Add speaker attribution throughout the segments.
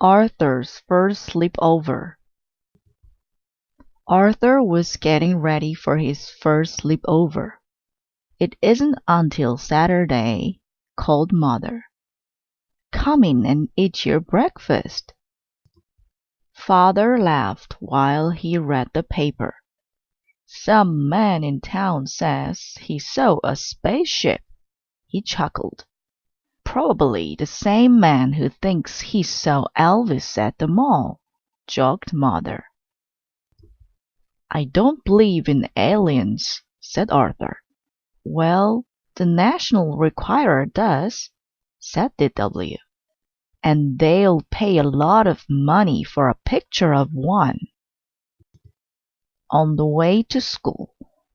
Speaker 1: Arthur's first sleepover. Arthur was getting ready for his first sleepover. "It isn't until Saturday," called Mother. "Come in and eat your breakfast." Father laughed while he read the paper. "Some man in town says he saw a spaceship," he chuckled. "Probably the same man who thinks he saw Elvis at the mall," joked Mother. "I don't believe in aliens," said Arthur. "Well, the National Enquirer does," said D.W. "and they'll pay a lot of money for a picture of one." On the way to school,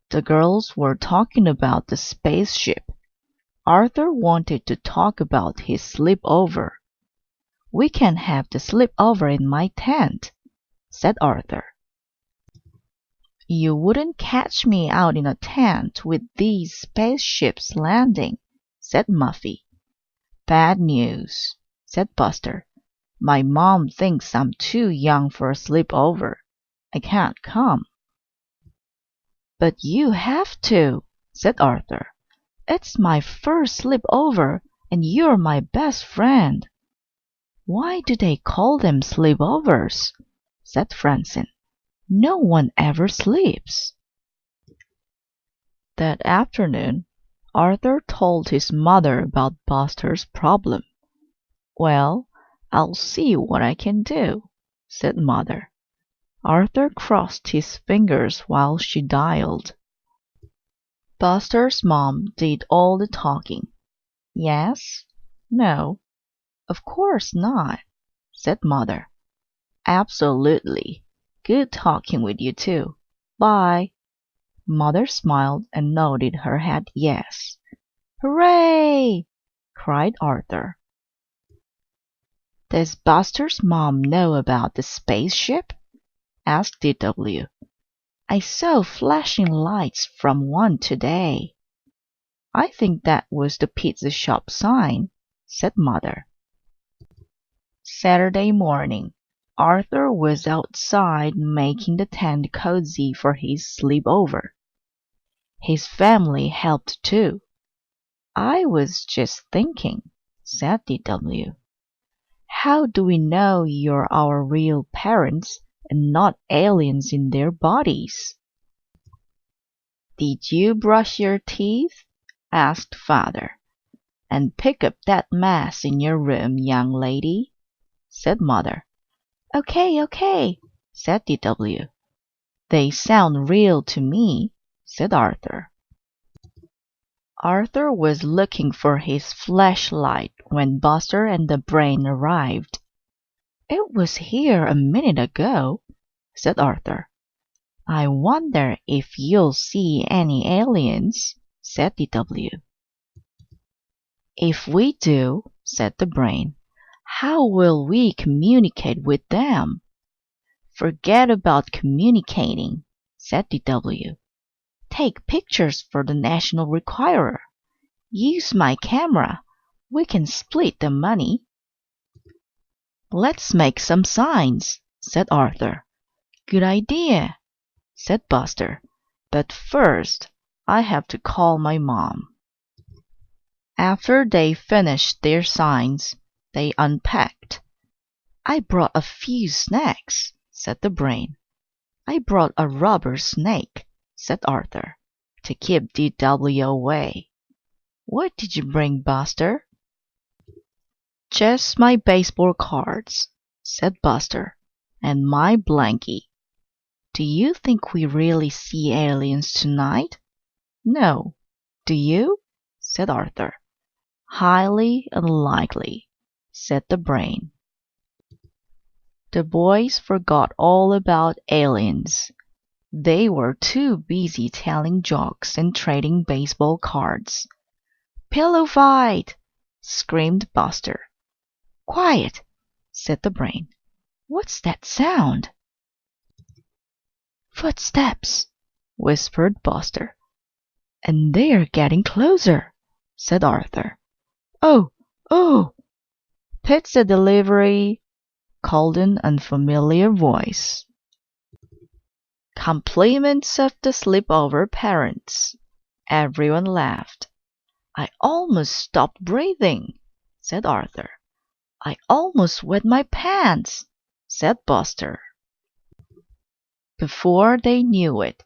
Speaker 1: the girls were talking about the spaceship. Arthur wanted to talk about his sleepover. "We can have the sleepover in my tent," said Arthur. "You wouldn't catch me out in a tent with these spaceships landing," said Muffy. "Bad news," said Buster. "My mom thinks I'm too young for a sleepover. I can't come." "But you have to," said Arthur. "It's my first sleepover, and you're my best friend." "Why do they call them sleepovers?" said Francine. "No one ever sleeps." That afternoon, Arthur told his mother about Buster's problem. "Well, I'll see what I can do," said Mother. Arthur crossed his fingers while she dialed. Buster's mom did all the talking. "Yes? No? Of course not," said Mother. "Absolutely. Good talking with you too. Bye." Mother smiled and nodded her head yes. "Hooray!" cried Arthur. "Does Buster's mom know about the spaceship?" asked D.W. "I saw flashing lights from one today." "I think that was the pizza shop sign," said Mother. Saturday morning, Arthur was outside making the tent cozy for his sleepover. His family helped too. "I was just thinking," said D.W. "how do we know you're our real parents and not aliens in their bodies?" "Did you brush your teeth?" asked Father. "And pick up that mess in your room, young lady," said Mother. "Okay, okay," said D.W. "They sound real to me," said Arthur. Arthur was looking for his flashlight when Buster and the Brain arrived. "It was here a minute ago," said Arthur. "I wonder if you'll see any aliens," said D.W. "If we do," said the Brain, "how will we communicate with them?" "Forget about communicating," said D.W. "Take pictures for the National Enquirer. Use my camera. We can split the money." "Let's make some signs," said Arthur. "Good idea," said Buster. "But first, I have to call my mom." After they finished their signs, they unpacked. "I brought a few snacks," said the Brain. "I brought a rubber snake," said Arthur, "to keep D.W. away." "What did you bring, Buster?" "Just my baseball cards," said Buster, "and my blankie. Do you think we really see aliens tonight?" "No. Do you?" said Arthur. "Highly unlikely," said the Brain. The boys forgot all about aliens. They were too busy telling jokes and trading baseball cards. "Pillow fight!" screamed Buster. "Quiet!" said the Brain. "What's that sound?" "Footsteps!" whispered Buster. "And they're getting closer," said Arthur. "Oh! Oh!" "Pizza delivery!" called an unfamiliar voice. Compliments of the sleepover parents. Everyone laughed. I almost stopped breathing, said Arthur. I almost wet my pants, said Buster. Before they knew it,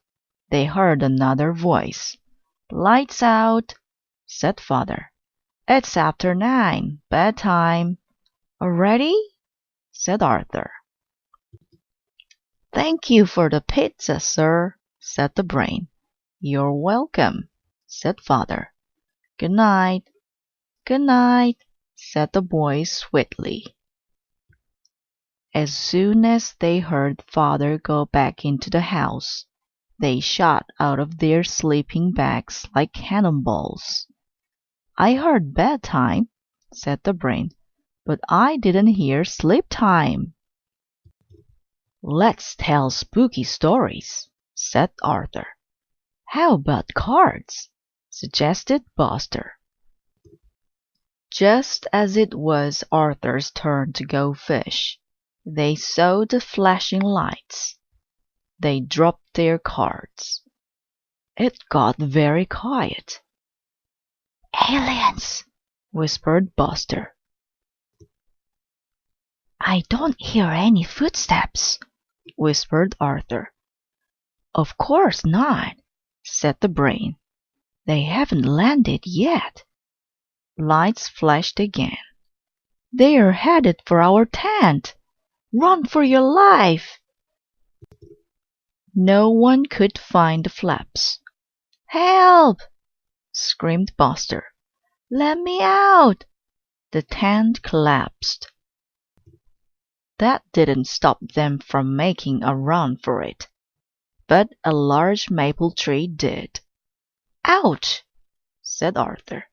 Speaker 1: they heard another voice. Lights out, said Father. It's after 9, bedtime. Already? Said Arthur. Thank you for the pizza, sir, said the Brain. You're welcome, said Father. Good night. Good night, said the boys sweetly. As soon as they heard Father go back into the house, they shot out of their sleeping bags like cannonballs. I heard bedtime, said the Brain, but I didn't hear sleep time. Let's tell spooky stories, said Arthur. How about cards? Suggested Buster. Just as it was Arthur's turn to go fish, they saw the flashing lights. They dropped their cards. It got very quiet. Aliens, whispered Buster. I don't hear any footsteps, whispered Arthur. Of course not, said the Brain. They haven't landed yet. Lights flashed again. They're headed for our tent. Run for your life! No one could find the flaps. Help! Screamed Buster. Let me out! The tent collapsed. That didn't stop them from making a run for it, but a large maple tree did. Ouch! Said Arthur.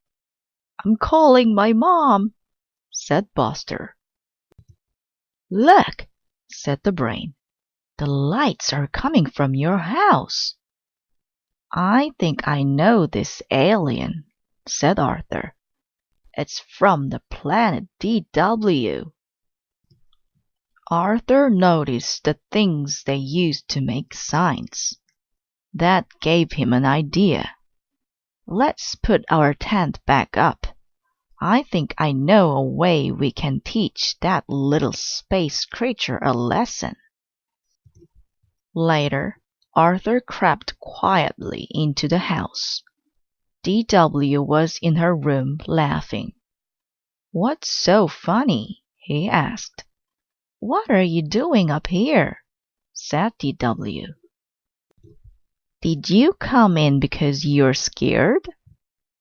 Speaker 1: I'm calling my mom, said Buster. Look, said the Brain. The lights are coming from your house. I think I know this alien, said Arthur. It's from the planet DW. Arthur noticed the things they used to make signs. That gave him an idea. Let's put our tent back up. I think I know a way we can teach that little space creature a lesson. Later, Arthur crept quietly into the house. DW was in her room laughing. What's so funny? He asked. What are you doing up here? Said DW. Did you come in because you're scared?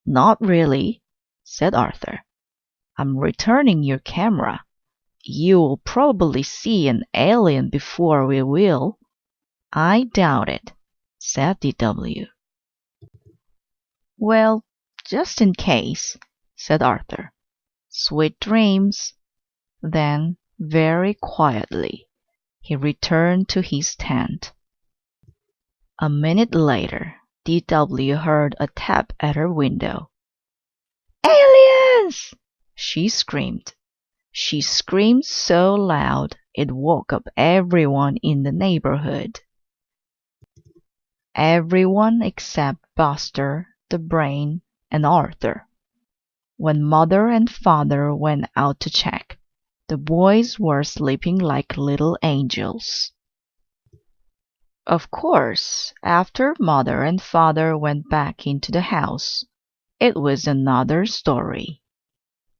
Speaker 1: Not really, said Arthur. I'm returning your camera. You'll probably see an alien before we will. I doubt it, said DW. Well, just in case, said Arthur. Sweet dreams. Then, very quietly, he returned to his tent. A minute later, DW heard a tap at her window. Aliens! She screamed. She screamed so loud it woke up everyone in the neighborhood. Everyone except Buster, the Brain, and Arthur. When Mother and Father went out to check, the boys were sleeping like little angels. Of course, after Mother and Father went back into the house, it was another story.